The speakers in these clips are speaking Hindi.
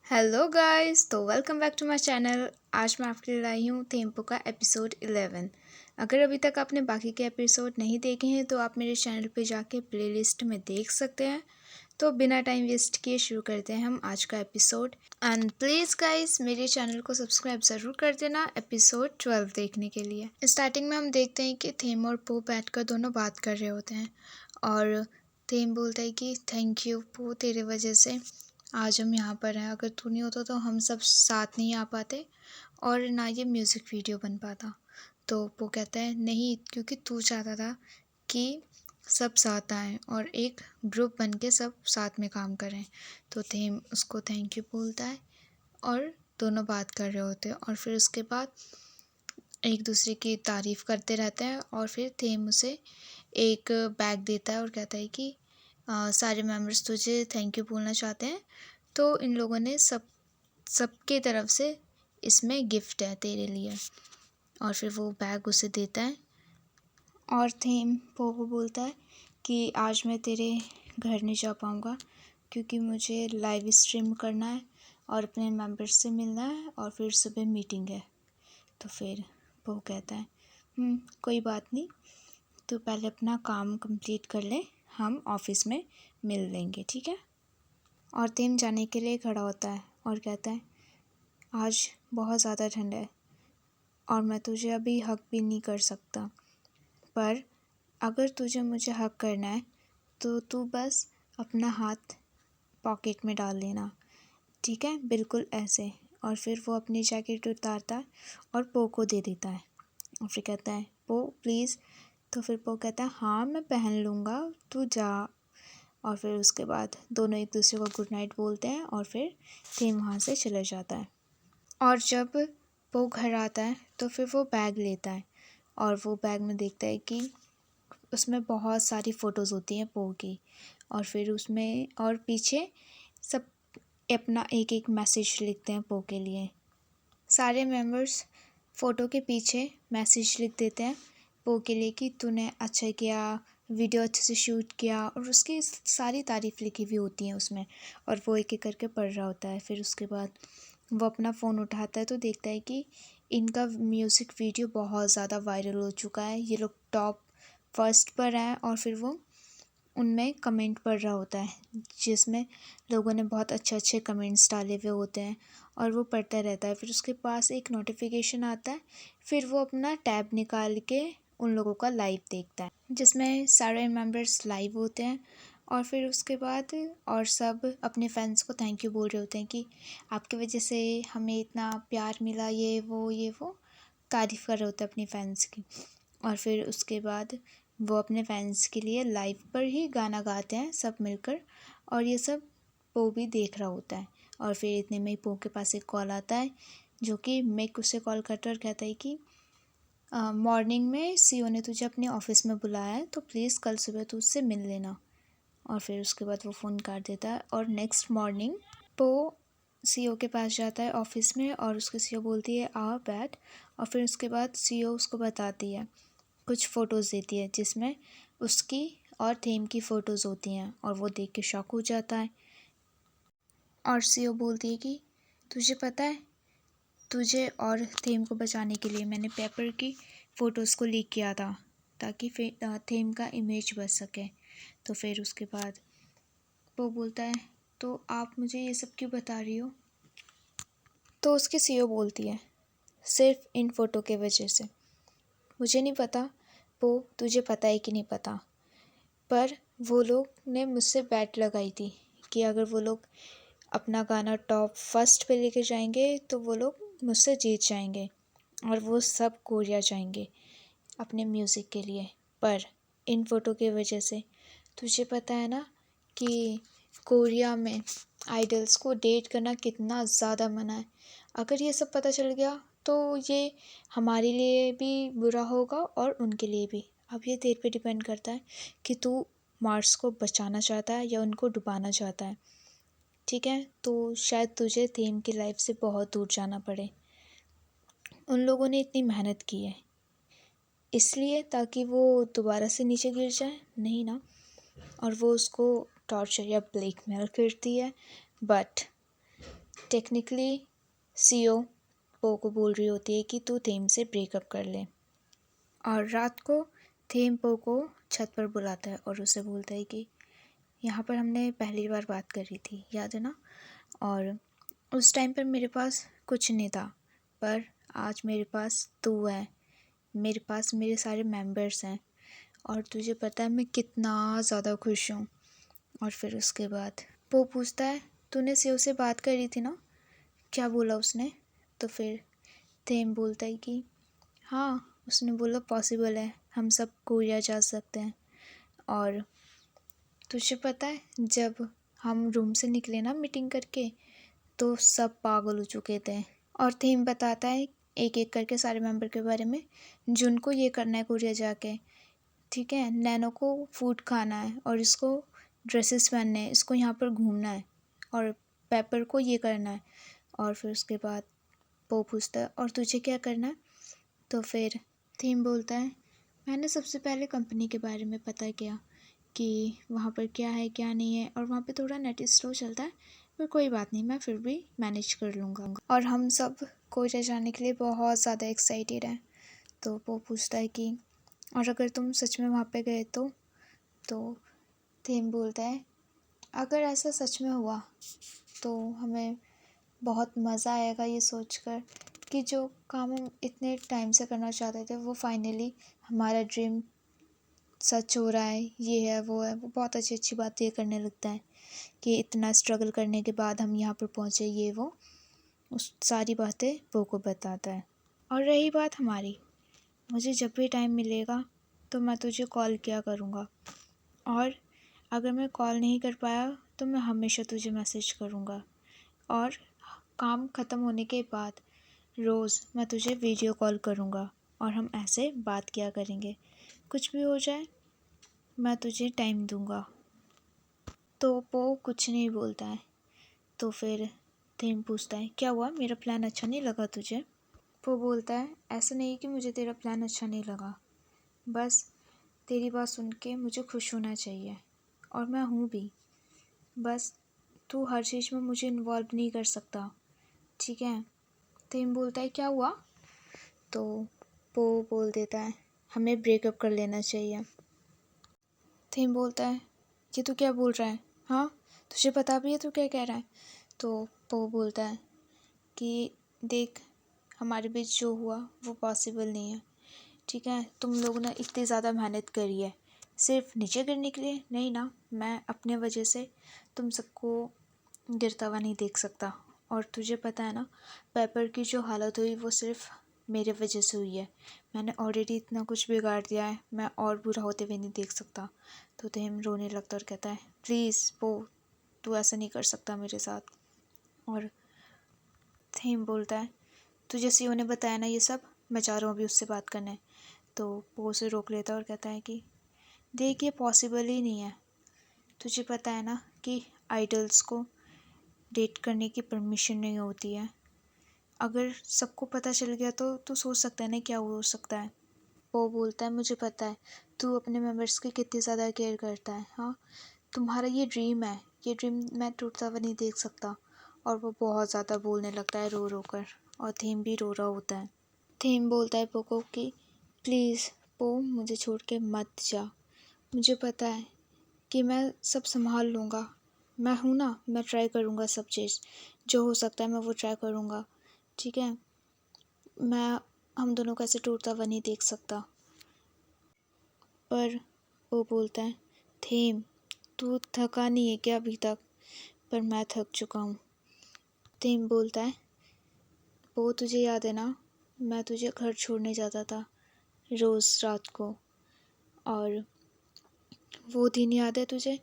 हेलो गाइस, तो welcome back to my channel. आज मैं आपके लिए लाई हूँ थेम्पो का एपिसोड 11। अगर अभी तक आपने बाकी के एपिसोड नहीं देखे हैं तो आप मेरे चैनल पे जाके प्लेलिस्ट में देख सकते हैं। तो बिना टाइम वेस्ट किए शुरू करते हैं हम आज का एपिसोड। एंड प्लीज़ गाइस, मेरे चैनल को सब्सक्राइब ज़रूर कर देना एपिसोड 12 देखने के लिए। स्टार्टिंग में हम देखते हैं कि थेम और पो बैठकर दोनों बात कर रहे होते हैं और थेम बोलता है कि थैंक यू पो, तेरे वजह से आज हम यहाँ पर हैं। अगर तू नहीं होता तो हम सब साथ नहीं आ पाते और ना ये म्यूज़िक वीडियो बन पाता। तो वो कहता है नहीं, क्योंकि तू चाहता था कि सब साथ आएँ और एक ग्रुप बन के सब साथ में काम करें। तो थेम उसको थैंक यू बोलता है और दोनों बात कर रहे होते हैं और फिर उसके बाद एक दूसरे की तारीफ़ करते रहते हैं और फिर थेम उसे एक बैग देता है और कहता है कि सारे मेंबर्स तुझे थैंक यू बोलना चाहते हैं, तो इन लोगों ने सबके तरफ से इसमें गिफ्ट है तेरे लिए। और फिर वो बैग उसे देता है और थेम पो को बोलता है कि आज मैं तेरे घर नहीं जा पाऊँगा क्योंकि मुझे लाइव स्ट्रीम करना है और अपने मेंबर्स से मिलना है और फिर सुबह मीटिंग है। तो फिर वो कहता है कोई बात नहीं, तो पहले अपना काम कंप्लीट कर ले, हम ऑफिस में मिल लेंगे, ठीक है। और थेम जाने के लिए खड़ा होता है और कहता है आज बहुत ज़्यादा ठंड है और मैं तुझे अभी हक भी नहीं कर सकता, पर अगर तुझे मुझे हक करना है तो तू बस अपना हाथ पॉकेट में डाल लेना, ठीक है, बिल्कुल ऐसे। और फिर वो अपनी जैकेट उतारता है और पो को दे देता है और फिर कहता है पो प्लीज़। तो फिर पो कहता है हाँ मैं पहन लूँगा, तू जा। और फिर उसके बाद दोनों एक दूसरे को गुड नाइट बोलते हैं और फिर थेम वहाँ से चले जाता है। और जब वो घर आता है तो फिर वो बैग लेता है और वो बैग में देखता है कि उसमें बहुत सारी फ़ोटोज़ होती हैं पो की। और फिर उसमें और पीछे सब अपना एक एक मैसेज लिखते हैं पो के लिए। सारे मेंबर्स फ़ोटो के पीछे मैसेज लिख देते हैं पो के लिए कि तूने अच्छा किया, वीडियो अच्छे से शूट किया, और उसकी सारी तारीफ़ लिखी हुई होती हैं उसमें। और वो एक एक करके पढ़ रहा होता है। फिर उसके बाद वो अपना फ़ोन उठाता है तो देखता है कि इनका म्यूज़िक वीडियो बहुत ज़्यादा वायरल हो चुका है, ये लोग टॉप फर्स्ट पर हैं। और फिर वो उनमें कमेंट पढ़ रहा होता है जिसमें लोगों ने बहुत अच्छे अच्छे कमेंट्स डाले हुए होते हैं और वो पढ़ता रहता है। फिर उसके पास एक नोटिफिकेशन आता है, फिर वो अपना टैब निकाल के उन लोगों का लाइव देखता है जिसमें सारे मेंबर्स लाइव होते हैं। और फिर उसके बाद और सब अपने फैंस को थैंक यू बोल रहे होते हैं कि आपकी वजह से हमें इतना प्यार मिला, ये वो तारीफ़ कर रहे होते हैं अपनी फ़ैन्स की। और फिर उसके बाद वो अपने फैंस के लिए लाइव पर ही गाना गाते हैं सब मिलकर, और ये सब पो भी देख रहा होता है। और फिर इतने में ही पो के पास एक कॉल आता है जो कि मेक उसे कॉल करता है और कहता है कि मॉर्निंग में सीईओ ने तुझे अपने ऑफिस में बुलाया है, तो प्लीज़ कल सुबह तू उससे मिल लेना। और फिर उसके बाद वो फ़ोन काट देता है और नेक्स्ट मॉर्निंग पो सीईओ के पास जाता है ऑफिस में और उसके सीईओ बोलती है आ बैठ। और फिर उसके बाद सीईओ उसको बताती है, कुछ फ़ोटोज़ देती है जिसमें उसकी और थेम की फ़ोटोज़ होती हैं और वो देख के शॉक हो जाता है। और सीईओ बोलती है कि तुझे पता है, तुझे और थेम को बचाने के लिए मैंने पेपर की फ़ोटोज़ को लीक किया था ताकि थेम का इमेज बच सके। तो फिर उसके बाद वो बोलता है तो आप मुझे ये सब क्यों बता रही हो। तो उसकी सीईओ बोलती है सिर्फ इन फ़ोटो के वजह से। मुझे नहीं पता वो तुझे पता है कि नहीं पता, पर वो लोग ने मुझसे बैट लगाई थी कि अगर वो लोग अपना गाना टॉप फर्स्ट पे लेके जाएंगे तो वो लोग मुझसे जीत जाएंगे और वो सब कोरिया जाएंगे अपने म्यूज़िक के लिए। पर इन फ़ोटो की वजह से तुझे पता है ना कि कोरिया में आइडल्स को डेट करना कितना ज़्यादा मना है। अगर ये सब पता चल गया तो ये हमारे लिए भी बुरा होगा और उनके लिए भी। अब ये तेरे पे डिपेंड करता है कि तू मार्स को बचाना चाहता है या उनको डुबाना चाहता है, ठीक है। तो शायद तुझे थीम की लाइफ से बहुत दूर जाना पड़े। उन लोगों ने इतनी मेहनत की है इसलिए ताकि वो दोबारा से नीचे गिर जाए, नहीं ना। और वो उसको टॉर्चर या ब्लैकमेल करती है, बट टेक्निकली सीओ पो को बोल रही होती है कि तू थेम से ब्रेकअप कर ले। और रात को थेम पो को छत पर बुलाता है और उसे बोलता है कि यहाँ पर हमने पहली बार बात करी थी, याद है ना? और उस टाइम पर मेरे पास कुछ नहीं था, पर आज मेरे पास तू है, मेरे पास मेरे सारे मेंबर्स हैं, और तुझे पता है मैं कितना ज़्यादा खुश हूँ। और फिर उसके बाद वो पूछता है तूने सीओ से बात करी थी ना, क्या बोला उसने? तो फिर थेम बोलता है कि हाँ, उसने बोला पॉसिबल है, हम सब कोरिया जा सकते हैं। और तुझे पता है जब हम रूम से निकले ना मीटिंग करके, तो सब पागल हो चुके थे। और थीम बताता है एक एक करके सारे मेंबर के बारे में। जुन को ये करना है कोरिया जाके, ठीक है, नैनो को फूड खाना है और इसको ड्रेसेस पहनने हैं, इसको यहाँ पर घूमना है, और पेपर को ये करना है। और फिर उसके बाद वो पूछता है और तुझे क्या करना है? तो फिर थीम बोलता है मैंने सबसे पहले कंपनी के बारे में पता किया कि वहाँ पर क्या है क्या नहीं है, और वहाँ पे थोड़ा नेट स्लो चलता है, पर कोई बात नहीं, मैं फिर भी मैनेज कर लूँगा। और हम सब कोरिया जाने के लिए बहुत ज़्यादा एक्साइटेड हैं। तो वो पूछता है कि और अगर तुम सच में वहाँ पे गए तो थीम बोलता है अगर ऐसा सच में हुआ तो हमें बहुत मज़ा आएगा ये सोचकर कि जो काम हम इतने टाइम से करना चाहते थे वो फाइनली हमारा ड्रीम सच हो रहा है, ये है वो है। वो बहुत अच्छी अच्छी बातें ये करने लगता है कि इतना स्ट्रगल करने के बाद हम यहाँ पर पहुँचे, ये वो उस सारी बातें वो को बताता है। और रही बात हमारी, मुझे जब भी टाइम मिलेगा तो मैं तुझे कॉल किया करूँगा, और अगर मैं कॉल नहीं कर पाया तो मैं हमेशा तुझे मैसेज करूँगा, और काम ख़त्म होने के बाद रोज़ मैं तुझे वीडियो कॉल करूँगा और हम ऐसे बात किया करेंगे। कुछ भी हो जाए मैं तुझे टाइम दूँगा। तो वो कुछ नहीं बोलता है। तो फिर थीम पूछता है क्या हुआ, मेरा प्लान अच्छा नहीं लगा तुझे? वो बोलता है ऐसा नहीं कि मुझे तेरा प्लान अच्छा नहीं लगा, बस तेरी बात सुन के मुझे खुश होना चाहिए, और मैं हूँ भी, बस तू हर चीज़ में मुझे इन्वॉल्व नहीं कर सकता, ठीक है? थीम बोलता है क्या हुआ? तो वो बोल देता है हमें ब्रेकअप कर लेना चाहिए। थीम बोलता है ये तू क्या बोल रहा है? हाँ, तुझे पता भी है तू क्या कह रहा है? तो वो बोलता है कि देख, हमारे बीच जो हुआ वो पॉसिबल नहीं है, ठीक है? तुम लोगों ने इतनी ज़्यादा मेहनत करी है सिर्फ नीचे गिरने के लिए, नहीं ना? मैं अपने वजह से तुम सबको गिरता हुआ नहीं देख सकता, और तुझे पता है ना पेपर की जो हालत हुई वो सिर्फ मेरे वजह से हुई है। मैंने ऑलरेडी इतना कुछ बिगाड़ दिया है, मैं और बुरा होते हुए नहीं देख सकता। तो थेम रोने लगता और कहता है प्लीज़ वो, तू ऐसा नहीं कर सकता मेरे साथ। और थेम बोलता है तुझे सीओ ने बताया ना ये सब, मैं जा रहा हूँ अभी उससे बात करने। तो वो उसे रोक लेता है और कहता है कि देख ये पॉसिबल ही नहीं है, तुझे पता है ना कि आइडल्स को डेट करने की परमिशन नहीं होती है। अगर सबको पता चल गया तो तू सोच सकता है ना क्या हो सकता है। वो बोलता है मुझे पता है तू अपने मेंबर्स की कितनी ज़्यादा केयर करता है, हाँ, तुम्हारा ये ड्रीम है, ये ड्रीम मैं टूटता हुआ नहीं देख सकता। और वो बहुत ज़्यादा बोलने लगता है रो रो कर, और थीम भी रो रहा होता है। थीम बोलता है पोको कि प्लीज़ पो, मुझे छोड़ के मत जा, मुझे पता है कि मैं सब संभाल लूँगा, मैं हूँ ना, मैं ट्राई करूँगा सब चीज़, जो हो सकता है मैं वो ट्राई करूँगा, ठीक है? मैं हम दोनों को ऐसे टूटता हुआ नहीं देख सकता। पर वो बोलता है थीम, तू थका नहीं है क्या अभी तक? पर मैं थक चुका हूँ। थीम बोलता है वो तुझे याद है ना, मैं तुझे घर छोड़ने जाता था रोज़ रात को, और वो दिन याद है तुझे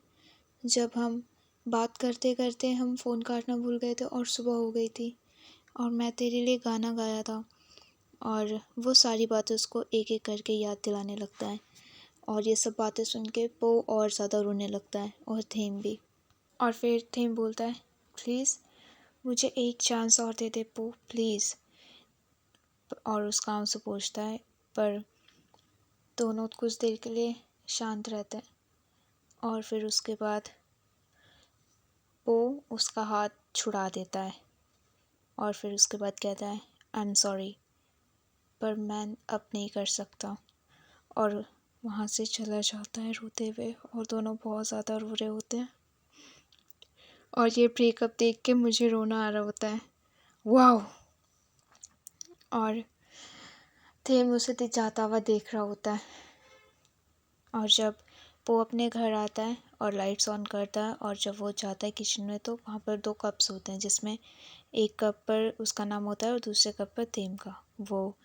जब हम बात करते करते हम फ़ोन काटना भूल गए थे और सुबह हो गई थी, और मैं तेरे लिए गाना गाया था। और वो सारी बातें उसको एक एक करके याद दिलाने लगता है, और ये सब बातें सुन के पो और ज़्यादा रोने लगता है, और थीम भी। और फिर थीम बोलता है प्लीज़ मुझे एक चांस और दे दे पो, प्लीज़। और उसका उनसे पूछता है, पर दोनों कुछ देर के लिए शांत रहते हैं, और फिर उसके बाद वो उसका हाथ छुड़ा देता है। और फिर उसके बाद कहता है आई एम सॉरी, पर मैं अब नहीं कर सकता, और वहाँ से चला जाता है रोते हुए। और दोनों बहुत ज़्यादा रो रहे होते हैं और ये ब्रेकअप देख के मुझे रोना आ रहा होता है। वाह। और थेम उसे जाता हुआ देख रहा होता है। और जब वो अपने घर आता है और लाइट्स ऑन करता है और जब वो जाता है किचन में तो वहाँ पर 2 कप्स होते हैं, जिसमें एक कप पर उसका नाम होता है और दूसरे कप पर थेम का। वो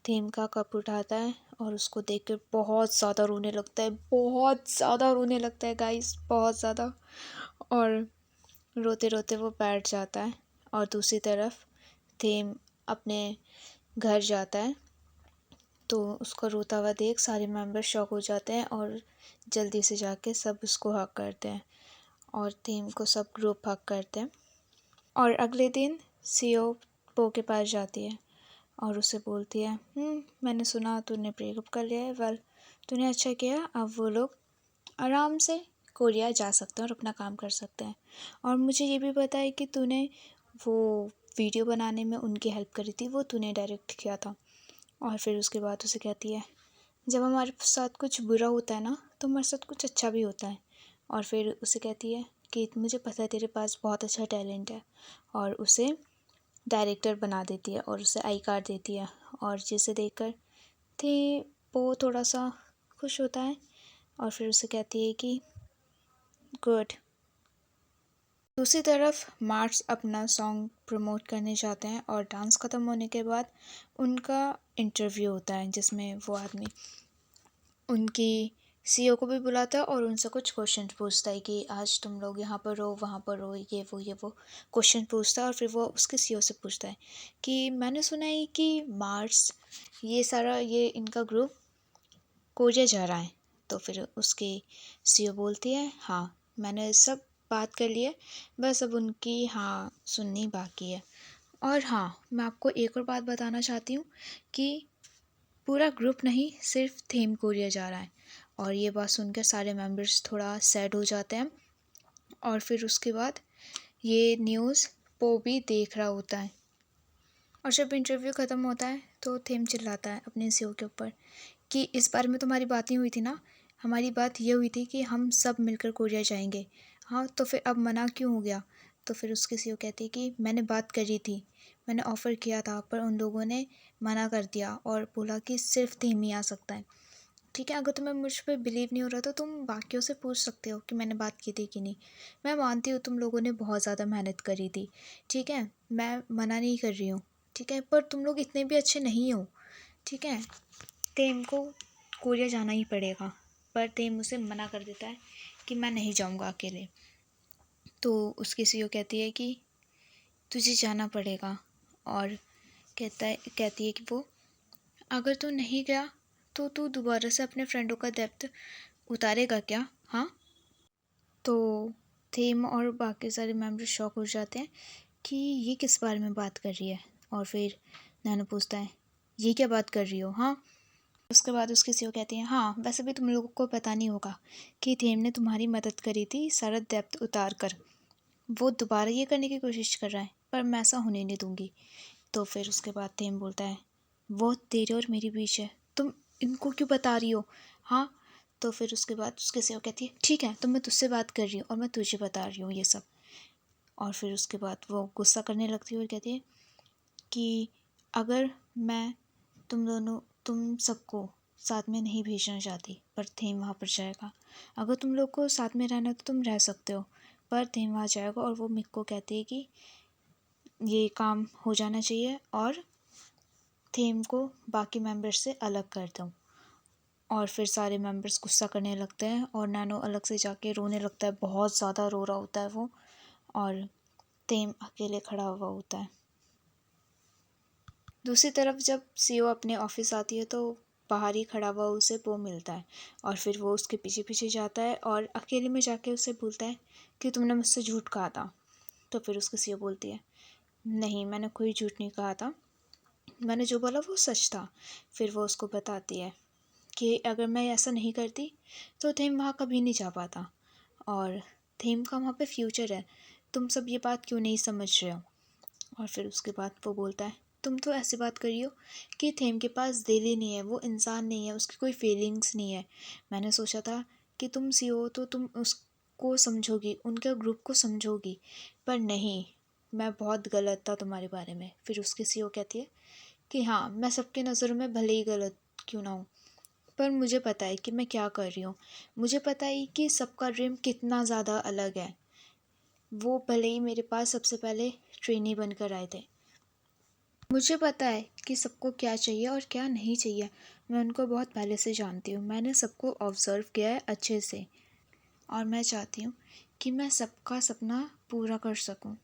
थेम का कप उठाता है और उसको देख कर बहुत ज़्यादा रोने लगता है, बहुत ज़्यादा रोने लगता है गाइस, बहुत ज़्यादा। और रोते रोते वो बैठ जाता है और दूसरी तरफ थेम अपने घर जाता है तो उसको रोता हुआ देख सारे मेंबर शॉक हो जाते हैं और जल्दी से जाके सब उसको हग करते हैं और थीम को सब ग्रुप हग करते हैं। और अगले दिन सीओ पो के पास जाती है और उसे बोलती है मैंने सुना तूने ब्रेकअप कर लिया है। वेल, तूने अच्छा किया, अब वो लोग आराम से कोरिया जा सकते हैं और अपना काम कर सकते हैं। और मुझे ये भी पता है कि तूने वो वीडियो बनाने में उनकी हेल्प करी थी, वो तूने डायरेक्ट किया था। और फिर उसके बाद उसे कहती है जब हमारे साथ कुछ बुरा होता है ना तो हमारे साथ कुछ अच्छा भी होता है। और फिर उसे कहती है कि मुझे पता है तेरे पास बहुत अच्छा टैलेंट है, और उसे डायरेक्टर बना देती है और उसे आई कार्ड देती है। और जिसे देखकर थे वो थोड़ा सा खुश होता है और फिर उसे कहती है कि गुड। दूसरी तरफ मार्स अपना सॉन्ग प्रमोट करने जाते हैं और डांस ख़त्म होने के बाद उनका इंटरव्यू होता है, जिसमें वो आदमी उनकी सीईओ को भी बुलाता है और उनसे कुछ क्वेश्चन पूछता है कि आज तुम लोग यहाँ पर हो, वहाँ पर हो, ये वो क्वेश्चन पूछता है। और फिर वो उसके सीईओ से पूछता है कि मैंने सुना है कि मार्स ये इनका ग्रुप कोरिया जा रहा है। तो फिर उसकी सीईओ बोलती है हाँ, मैंने सब बात कर ली है, बस अब उनकी हाँ सुननी बाकी है। और हाँ, मैं आपको एक और बात बताना चाहती हूँ कि पूरा ग्रुप नहीं, सिर्फ थीम कोरिया जा रहा है। और ये बात सुनकर सारे मेंबर्स थोड़ा सैड हो जाते हैं। और फिर उसके बाद ये न्यूज़ पो भी देख रहा होता है। और जब इंटरव्यू ख़त्म होता है तो थीम चिल्लाता है अपने सीईओ के ऊपर कि इस बारे में तो हमारी बात नहीं हुई थी ना, हमारी बात ये हुई थी कि हम सब मिलकर कोरिया जाएंगे। हाँ, तो फिर अब मना क्यों हो गया। तो फिर उसके सीईओ कहती है कि मैंने बात करी थी, मैंने ऑफ़र किया था, पर उन लोगों ने मना कर दिया और बोला कि सिर्फ थीम ही आ सकता है। ठीक है, अगर तुम्हें मुझ पर बिलीव नहीं हो रहा तो तुम बाकियों से पूछ सकते हो कि मैंने बात की थी कि नहीं। मैं मानती हूँ तुम लोगों ने बहुत ज़्यादा मेहनत करी थी, ठीक है, मैं मना नहीं कर रही हूँ, ठीक है, पर तुम लोग इतने भी अच्छे नहीं हो, ठीक है। तेम को कोरिया जाना ही पड़ेगा, पर तेम उसे मना कर देता है कि मैं नहीं जाऊँगा अकेले। तो उसकी सीईओ कहती है कि तुझे जाना पड़ेगा। और कहती है कि वो अगर तू नहीं गया तो तू दोबारा से अपने फ्रेंडों का डेप्थ उतारेगा क्या, हाँ। तो थीम और बाकी सारे मेंबर शॉक हो जाते हैं कि ये किस बारे में बात कर रही है। और फिर नैनो पूछता है ये क्या बात कर रही हो, हाँ। उसके बाद उसकी सीईओ कहती है हाँ, वैसे भी तुम लोगों को पता नहीं होगा कि थीम ने तुम्हारी मदद करी थी सारा डेप्थ उतार कर। वो दोबारा ये करने की कोशिश कर रहा है, पर मैं ऐसा होने नहीं दूंगी। तो फिर उसके बाद थीम बोलता है वो तेरे और मेरे बीच है, तुम इनको क्यों बता रही हो, हाँ। तो फिर उसके बाद उसके सीईओ कहती है ठीक है, तो मैं तुझसे बात कर रही हूँ और मैं तुझे बता रही हूँ ये सब। और फिर उसके बाद वो गुस्सा करने लगती है और कहती है कि अगर मैं तुम सबको साथ में नहीं भेजना चाहती, पर थीम वहाँ पर जाएगा। अगर तुम लोग को साथ में रहना तो तुम रह सकते हो, पर थीम वहाँ जाएगा। और वो मिक को कहती है कि ये काम हो जाना चाहिए और थीम को बाकी मेंबर्स से अलग कर दो। और फिर सारे मेंबर्स गुस्सा करने लगते हैं और नैनो अलग से जाके रोने लगता है, बहुत ज़्यादा रो रहा होता है वो। और थीम अकेले खड़ा हुआ होता है। दूसरी तरफ जब सीईओ अपने ऑफिस आती है तो बाहर ही खड़ा हुआ उसे पो मिलता है। और फिर वो उसके पीछे पीछे जाता है और अकेले में जाके उसे बोलता है कि तुमने मुझसे झूठ कहा था। तो फिर उसकी सीईओ बोलती है नहीं, मैंने कोई झूठ नहीं कहा था, मैंने जो बोला वो सच था। फिर वो उसको बताती है कि अगर मैं ऐसा नहीं करती तो थीम वहाँ कभी नहीं जा पाता, और थीम का वहाँ पे फ्यूचर है, तुम सब ये बात क्यों नहीं समझ रहे हो। और फिर उसके बाद वो बोलता है, तुम तो ऐसी बात कर रही हो कि थेम के पास दिल ही नहीं है, वो इंसान नहीं है, उसकी कोई फीलिंग्स नहीं है। मैंने सोचा था कि तुम सीईओ हो तो तुम उसको समझोगी, उनके ग्रुप को समझोगी, पर नहीं, मैं बहुत गलत था तुम्हारे बारे में। फिर उसकी सीईओ कहती है कि हाँ, मैं सबके नज़रों में भले ही गलत क्यों ना हूँ, पर मुझे पता है कि मैं क्या कर रही हूँ। मुझे पता है कि सबका ड्रीम कितना ज़्यादा अलग है। वो भले ही मेरे पास सबसे पहले ट्रेनी बनकर आए थे। मुझे पता है कि सबको क्या चाहिए और क्या नहीं चाहिए। मैं उनको बहुत पहले से जानती हूँ। मैंने सबको ऑब्ज़र्व किया है अच्छे से, और मैं चाहती हूँ कि मैं सबका सपना पूरा कर सकूँ।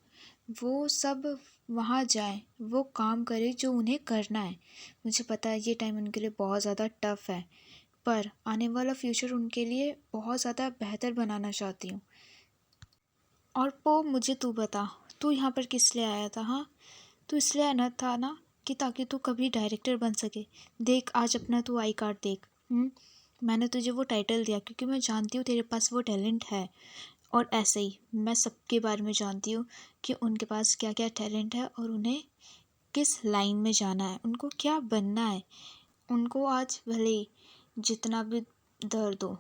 वो सब वहाँ जाएं, वो काम करें जो उन्हें करना है। मुझे पता है ये टाइम उनके लिए बहुत ज़्यादा टफ़ है, पर आने वाला फ्यूचर उनके लिए बहुत ज़्यादा बेहतर बनाना चाहती हूँ। और वो मुझे तू बता, तू यहाँ पर किस लिए आया था? हाँ, तू इसलिए आना था ना कि ताकि तू कभी डायरेक्टर बन सके। देख आज अपना तू आई कार्ड देख। मैंने तुझे वो टाइटल दिया क्योंकि मैं जानती हूँ तेरे पास वो टैलेंट है। और ऐसे ही मैं सबके बारे में जानती हूँ कि उनके पास क्या क्या टैलेंट है और उन्हें किस लाइन में जाना है, उनको क्या बनना है। उनको आज भले ही जितना भी दर्द हो,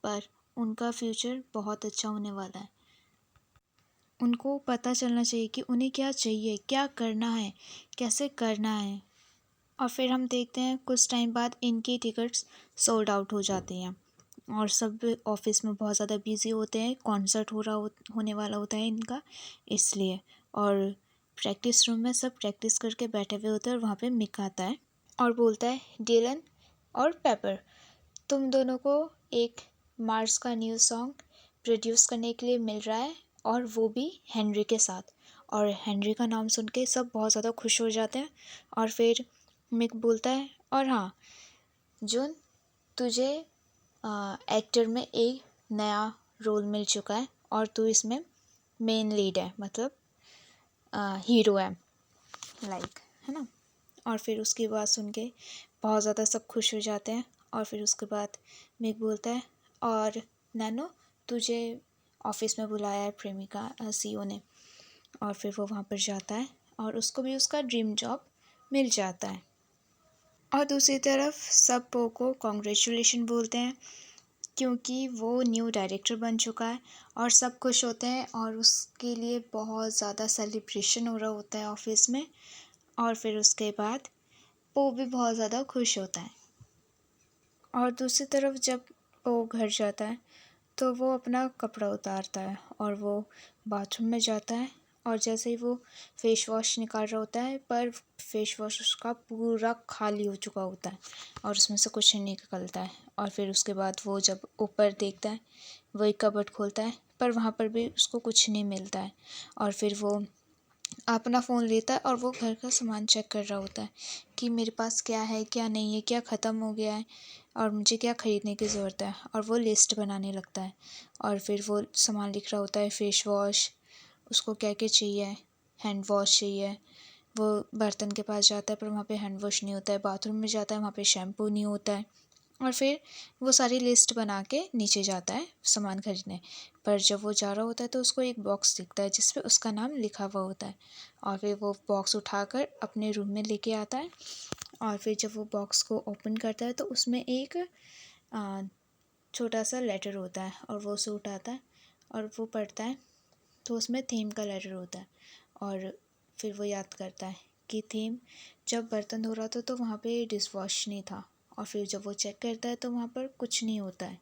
पर उनका फ्यूचर बहुत अच्छा होने वाला है। उनको पता चलना चाहिए कि उन्हें क्या चाहिए, क्या करना है, कैसे करना है। और फिर हम देखते हैं कुछ टाइम बाद इनकी टिकट्स सोल्ड आउट हो जाती हैं और सब ऑफिस में बहुत ज़्यादा बिजी होते हैं। कॉन्सर्ट होने वाला होता है इनका, इसलिए। और प्रैक्टिस रूम में सब प्रैक्टिस करके बैठे हुए होते हैं और वहाँ पे मिक आता है और बोलता है, डिलन और पेपर, तुम दोनों को एक मार्स का न्यू सॉन्ग प्रोड्यूस करने के लिए मिल रहा है, और वो भी हेनरी के साथ। और हेनरी का नाम सुन के सब बहुत ज़्यादा खुश हो जाते हैं। और फिर मिक बोलता है, और हाँ जून, तुझे एक्टर में एक नया रोल मिल चुका है और तू इसमें मेन लीड है, मतलब हीरो है, लाइक, है ना। और फिर उसकी बात सुन के बहुत ज़्यादा सब खुश हो जाते हैं। और फिर उसके बाद मिक बोलता है, और नैनो, तुझे ऑफिस में बुलाया है प्रेमिका सीईओ ने। और फिर वो वहाँ पर जाता है और उसको भी उसका ड्रीम जॉब मिल जाता है। और दूसरी तरफ सब पो को कॉन्ग्रेचुलेशन बोलते हैं क्योंकि वो न्यू डायरेक्टर बन चुका है और सब खुश होते हैं और उसके लिए बहुत ज़्यादा सेलिब्रेशन हो रहा होता है ऑफिस में। और फिर उसके बाद पो भी बहुत ज़्यादा खुश होता है। और दूसरी तरफ जब वो घर जाता है तो वो अपना कपड़ा उतारता है और वो बाथरूम में जाता है। और जैसे ही वो फेस वॉश निकाल रहा होता है, पर फेस वॉश उसका पूरा खाली हो चुका होता है और उसमें से कुछ नहीं निकलता है। और फिर उसके बाद वो जब ऊपर देखता है, वही कबर्ड खोलता है, पर वहाँ पर भी उसको कुछ नहीं मिलता है। और फिर वो अपना फ़ोन लेता है और वो घर का सामान चेक कर रहा होता है कि मेरे पास क्या है, क्या नहीं है, क्या ख़त्म हो गया है और मुझे क्या ख़रीदने की ज़रूरत है। और वो लिस्ट बनाने लगता है और फिर वो सामान लिख रहा होता है, फेस वॉश, उसको क्या क्या चाहिए, हैंड वॉश चाहिए। वो बर्तन के पास जाता है पर वहाँ पे हैंड वॉश नहीं होता है। बाथरूम में जाता है, वहाँ पे शैम्पू नहीं होता है। और फिर वो सारी लिस्ट बना के नीचे जाता है सामान खरीदने। पर जब वो जा रहा होता है तो उसको एक बॉक्स दिखता है जिस पे उसका नाम लिखा हुआ होता है। और फिर वो बॉक्स उठाकर अपने रूम में लेके आता है। और फिर जब वो बॉक्स को ओपन करता है तो उसमें एक छोटा सा लेटर होता है और वो उसे उठाता है और वो पढ़ता है तो उसमें थीम का लेटर होता है। और फिर वो याद करता है कि थीम जब बर्तन धो रहा था तो वहाँ पे डिश वॉश नहीं था। और फिर जब वो चेक करता है तो वहाँ पर कुछ नहीं होता है।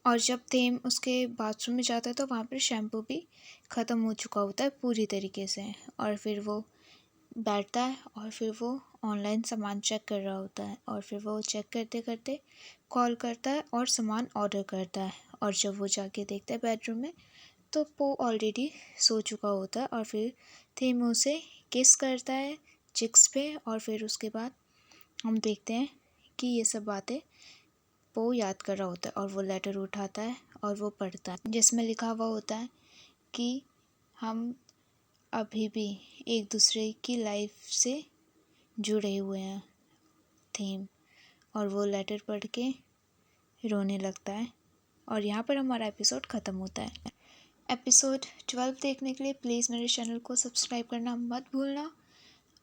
और जब थीम उसके बाथरूम में जाता है तो वहाँ पर शैम्पू भी ख़त्म हो चुका होता है पूरी तरीके से। और फिर वो बैठता है और फिर वो ऑनलाइन सामान चेक कर रहा होता है। और फिर वो चेक करते करते कॉल करता है और सामान ऑर्डर करता है। और जब वो जाके देखता है बेडरूम में तो वो ऑलरेडी सो चुका होता है। और फिर थीम उसे किस करता है चिक्स पे। और फिर उसके बाद हम देखते हैं कि ये सब बातें वो याद कर रहा होता है। और वो लेटर उठाता है और वो पढ़ता है जिसमें लिखा हुआ होता है कि हम अभी भी एक दूसरे की लाइफ से जुड़े हुए हैं, थीम। और वो लेटर पढ़ के रोने लगता है और यहाँ पर हमारा एपिसोड ख़त्म होता है। एपिसोड 12 देखने के लिए प्लीज़ मेरे चैनल को सब्सक्राइब करना मत भूलना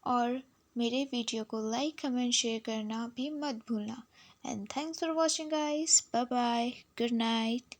और मेरे वीडियो को लाइक कमेंट शेयर करना भी मत भूलना। And thanks for watching guys, bye bye, good night.